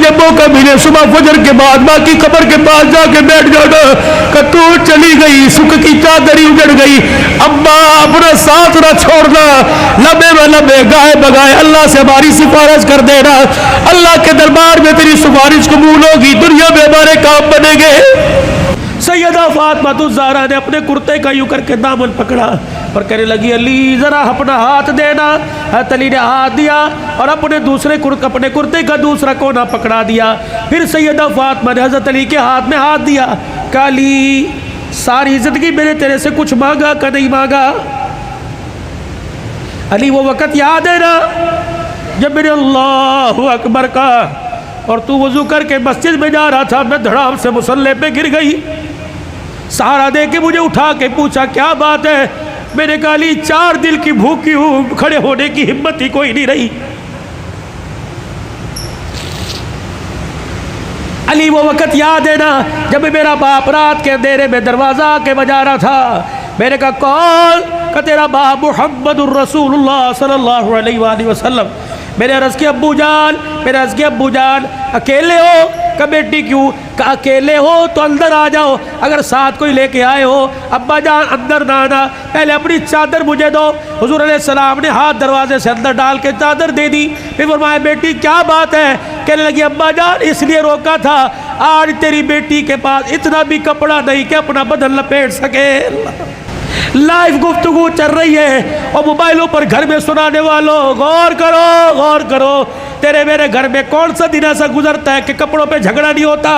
तुझे मौका मिले सुबह फजर के बाद माँ की कब्र के पास जाके बैठ जाना कि तू चली गई, सुख की चादर उजड़ गई, अम्मा अपना साथ ना छोड़ना, लबे में लबे गाए बगाए अल्लाह से हमारी सिफारिश कर देना, अल्लाह के दरबार में तेरी सिफारिश कबूल होगी, दुनिया में हमारे काम बनेंगे। सैयदा फातिमा ज़हरा ने अपने कुर्ते का यूं करके दामन पकड़ा और कहने लगी, अली जरा अपना हाथ देना। हज़रत अली ने हाथ दिया और अपने कुर्ते का दूसरा कोना पकड़ा दिया। फिर सैयदा फातिमा ने हज़रत अली के हाथ में हाथ दिया। काली सारी जिंदगी मैंने तेरे से कुछ मांगा का नहीं मांगा। अली वो वक़्त याद है ना जब मैंने अल्लाहु अकबर का और तू वज़ू करके मस्जिद में जा रहा था, मैं धड़ाम से मुसल्ले पे गिर गई, सहारा दे के मुझे उठा के पूछा क्या बात है। मैंने कहा अली 4 दिन की भूखी हूँ, खड़े होने की हिम्मत ही कोई नहीं रही। अली वो वक़्त याद है ना जब मेरा बाप रात के अंधेरे में दरवाज़ा आके बजा रहा था। मैंने कहा कौन? का तेरा बाप मुहम्मदुर रसूलुल्लाह सल्लल्लाहु अलैहि वसल्लम। मेरे अर्ज़ के अब्बू जान, मेरे अर्ज़ के अब्बू जान अकेले हो? का बेटी क्यों? का अकेले हो तो अंदर आ जाओ, अगर साथ कोई लेके आए हो अब्बा जान अंदर ना आना, पहले अपनी चादर मुझे दो। हुज़ूर अलैहिस्सलाम ने हाथ दरवाजे से अंदर डाल के चादर दे दी। फिर फरमाया बेटी क्या बात है? कहने लगी अब्बा जान इसलिए रोका था, आज तेरी बेटी के पास इतना भी कपड़ा नहीं कि अपना बदन लपेट सके। लाइव गुफ्तगू चल रही है और मोबाइलों पर घर में सुनाने वालों गौर करो, गौर करो। तेरे मेरे घर में कौन सा दिन ऐसा गुजरता है कि कपड़ों पे झगड़ा नहीं होता?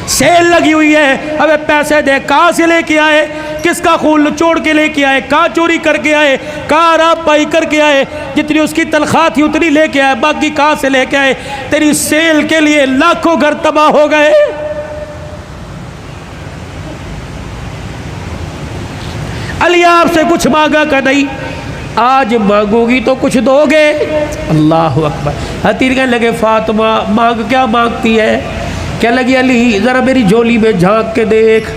सेल लगी हुई है, अबे पैसे दे, कहाँ से लेके आए? किसका खून निचोड़ के लेके आए? कहाँ चोरी करके आए? कहाँ राब पाई करके आए? जितनी उसकी तनख्वाह थी उतनी लेके आए, बाकी कहाँ से लेके आए? तेरी सेल के लिए लाखों घर तबाह हो गए। अली आपसे कुछ मांगा का नहीं, आज मांगोगी तो कुछ दोगे। अल्लाह अकबर। हतीर कहने लगे फातिमा मांग क्या मांगती है? क्या लगी अली ज़रा मेरी झोली में झांक के देख,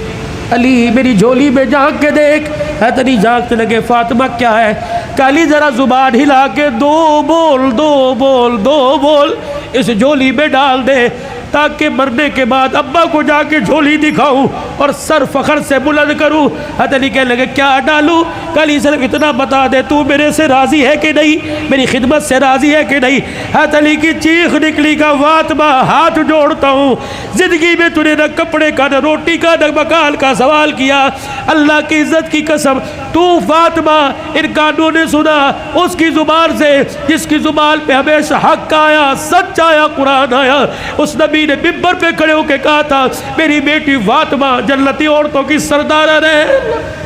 अली मेरी झोली में झांक के देख। है तनी झांकते लगे फातिमा क्या है? काली ज़रा जुबान हिला के दो बोल दो बोल दो बोल इस झोली में डाल दे, ताकि मरने के बाद अब्बा को जाके झोली दिखाऊं और सर फखर से बुलंद करूं। हज़रत अली कहने लगे क्या डालूं? कल सिर्फ इतना बता दे तू मेरे से राज़ी है कि नहीं, मेरी खिदमत से राज़ी है कि नहीं। हज़रत अली की चीख निकली का फातिमा हाथ जोड़ता हूँ, ज़िंदगी में तूने न कपड़े का न रोटी का न मकान का सवाल किया, अल्लाह की इज़्ज़त की कसम तू फातिमा इन कानों ने सुना उसकी ज़ुबान से जिसकी ज़ुबान पे हमेशा हक आया, सच आया, कुरान आया। उस नबी ने मिंबर पे खड़े होकर कहा था मेरी बेटी फातिमा जन्नती औरतों की सरदारा है।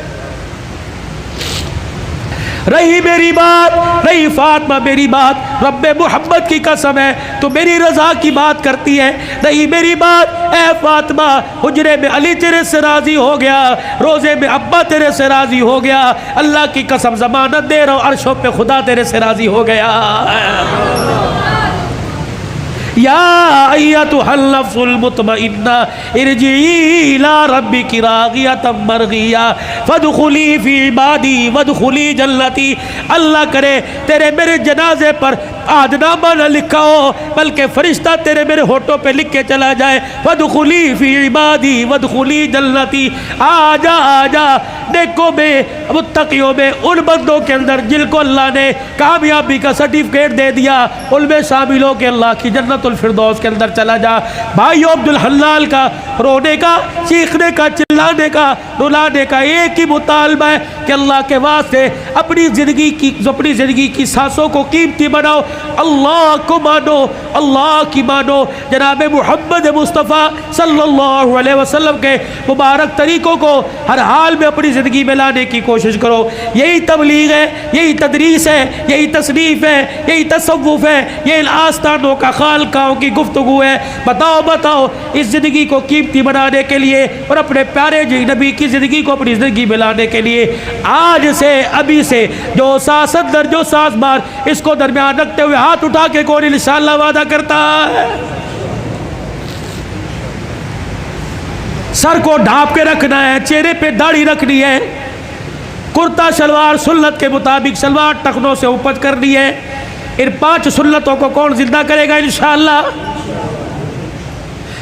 रही मेरी बात, रही फातिमा मेरी बात, रब्बे मोहम्मद की कसम है तो मेरी रजा की बात करती है। रही मेरी बात ए फातिमा, हुजरे में अली तेरे से राजी हो गया, रोजे में अब्बा तेरे से राजी हो गया, अल्लाह की कसम जमानत दे रहा हूं अर्शों पे खुदा तेरे से राजी हो गया। या अय्यतुहल नफ्सुल मुतमइन्ना इरजी इला रब्बिकी रागियतम मरगिया फदखुली फी इबादी वदखुली जन्नती। अल्लाह करे तेरे मेरे जनाजे पर आदनामा न लिखा हो बल्कि फरिश्ता तेरे मेरे होठों पे लिख के चला जाए, वदखुली फी इबादी वदखुली जन्नती। आजा आजा नेकों में मुत्तकियों में उन बंदों के अंदर जिनको अल्लाह ने कामयाबी का सर्टिफिकेट दे दिया उनमें शामिल हो के अल्लाह की जन्नतुल फिरदौस के अंदर चला जा। भाइयों अब्दुल हल्लाल का रोने का, चीखने का, चिल्लाने का, रुलाने का एक ही मुतालबा है कि अल्लाह के वास्ते अपनी ज़िंदगी की सांसों को कीमती बनाओ, अल्लाह को मानो, अल्लाह की मानो, जनाब मोहम्मद मुस्तफ़ा सल्लल्लाहु अलैहि वसल्लम के मुबारक तरीक़ों को हर हाल में अपनी ज़िंदगी में लाने की कोशिश करो। यही तबलीग है, यही तदरीस है, यही तसनीफ़ है, यही तसव्वुफ़ है, ये इन आस्थानों का खालकाओं की गुफ्तगू है। बताओ बताओ इस ज़िंदगी को कीमती बनाने के लिए और अपने प्यारे नबी की ज़िंदगी को अपनी ज़िंदगी में लाने के लिए आज से अभी से जो सांस अंदर जो सांस बाहर इसको दरमियान रखते हुए हाथ उठा के कौन इंशाअल्लाह वादा करता है? सर को ढांप के रखना है, चेहरे पे दाढ़ी रखनी है, कुर्ता शलवार सुन्नत के मुताबिक सलवार टखनों से ऊपर करनी है, इन 5 सुन्नतों को कौन जिंदा करेगा इंशाअल्लाह?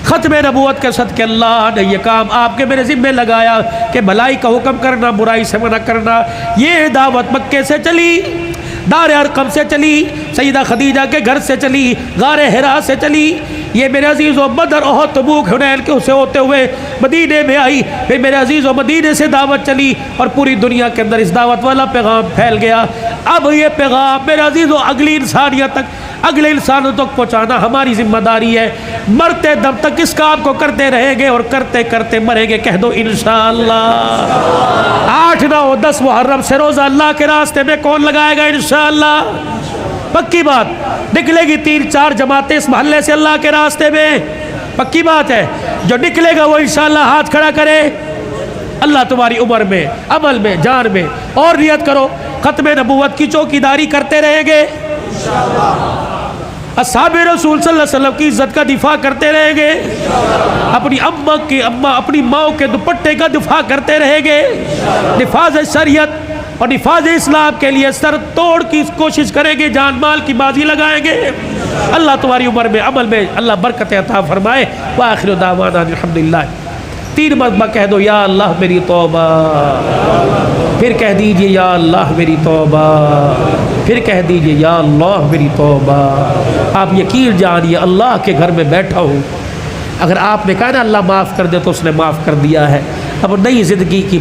ख़त्म नबूवत के सदके अल्लाह ने ये काम आपके मेरे ज़िम्मे लगाया कि भलाई का हुक्म करना, बुराई से मना करना। ये दावत मक्के से चली, दार अरकम से चली, सईदा खदीजा के घर से चली, गारे हिरा से चली। ये मेरे अजीज़ों बदर और तबूक हुनैन के उसे होते हुए मदीने में आई। फिर मेरे अजीज़ों मदीने से दावत चली और पूरी दुनिया के अंदर इस दावत वाला पैगाम फैल गया। अब ये पैगाम मेरे अजीज़ों अगली इंसानियत तक, अगले इंसानों तक पहुँचाना हमारी जिम्मेदारी है। मरते दम तक इस काम को करते रहेंगे और करते करते मरेंगे। कह दो इंशाअल्लाह। 8, 9, 10 मुहर्रम से रोज़ा अल्लाह के रास्ते में कौन लगाएगा इंशाअल्लाह? पक्की बात। निकलेगी 3-4 जमातें इस मोहल्ले से अल्लाह के रास्ते में, पक्की बात है। जो निकलेगा वो इंशाअल्लाह हाथ खड़ा करे। अल्लाह तुम्हारी उम्र में, अमल में, जान में। और नियत करो ख़त्म नबूवत की चौकीदारी करते रहेंगे, अस्हाबे रसूल सल्लल्लाहु अलैहि वसल्लम की इज्जत का दिफा करते रहेंगे, अपनी माँ के दुपट्टे का दिफा करते रहेंगे, निफाज शरीयत और निफाज इस्लाम के लिए सर तोड़ की कोशिश करेंगे, जान माल की बाजी लगाएंगे। अल्लाह तुम्हारी उम्र में, अमल में अल्लाह बरकत अता फरमाए। व आखिर दावाना अल्हम्दुलिल्लाह। 3 मरतबा कह दो या अल्लाह मेरी तौबा, फिर कह दीजिए या अल्लाह मेरी तौबा, फिर कह दीजिए या अल्लाह मेरी तौबा। आप यकीन जानिए अल्लाह के घर में बैठा हूँ। अगर आपने कहा ना अल्लाह माफ़ कर दे तो उसने माफ़ कर दिया है। अब नई ज़िंदगी की